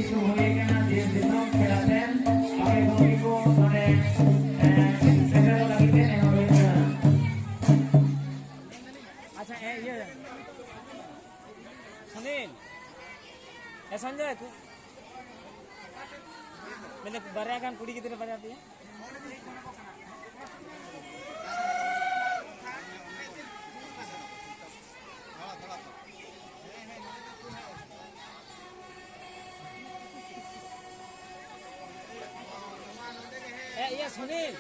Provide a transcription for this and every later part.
isu huye kana je dinom khelaten pakai gomi ko mane segera lagi deh yang huye kana. अच्छा ये सुनील संजय को मैंने बड़ा गान कुड़ी की तरह बजाती है ये Sunil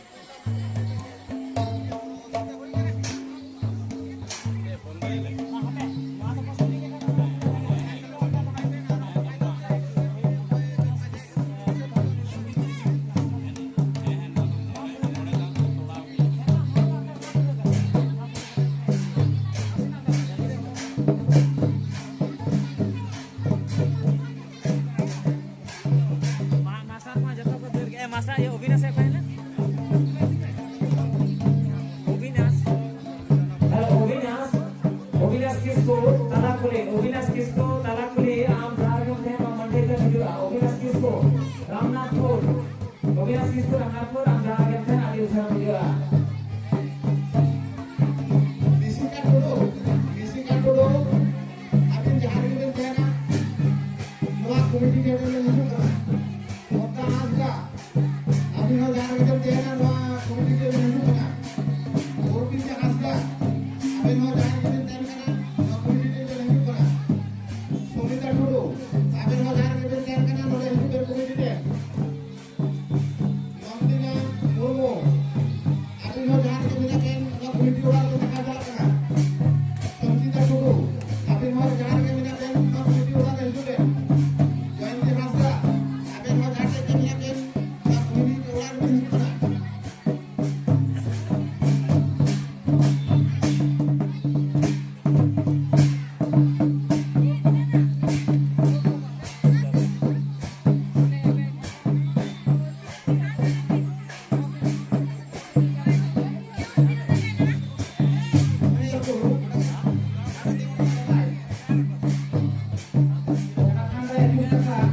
masa ya Obinas saya pengen Obinas किसको ताला खुले आम धारकों से मंदिर का वीडियो Obinas किसको रामनाथपुर आम धारकों से आदि उसका video Bisikan dulu akan jahar gitu kena dua komiti dia menunjuk kota Azga akan jahar gitu kena dua komiti dia menunjuk kena komiti Azga akan jahar gitu kena dua komiti dia menunjuk kena Sumita dulu akan jahar gitu kena dua komiti dia Mamtina Murmu akan jahar gitu kena dua komiti orang itu kena Sumita dulu akan jahar gitu kena dua komiti orang itu deh Jointi Azga akan jahar gitu kena dua komiti orang itu kena Karena anda yang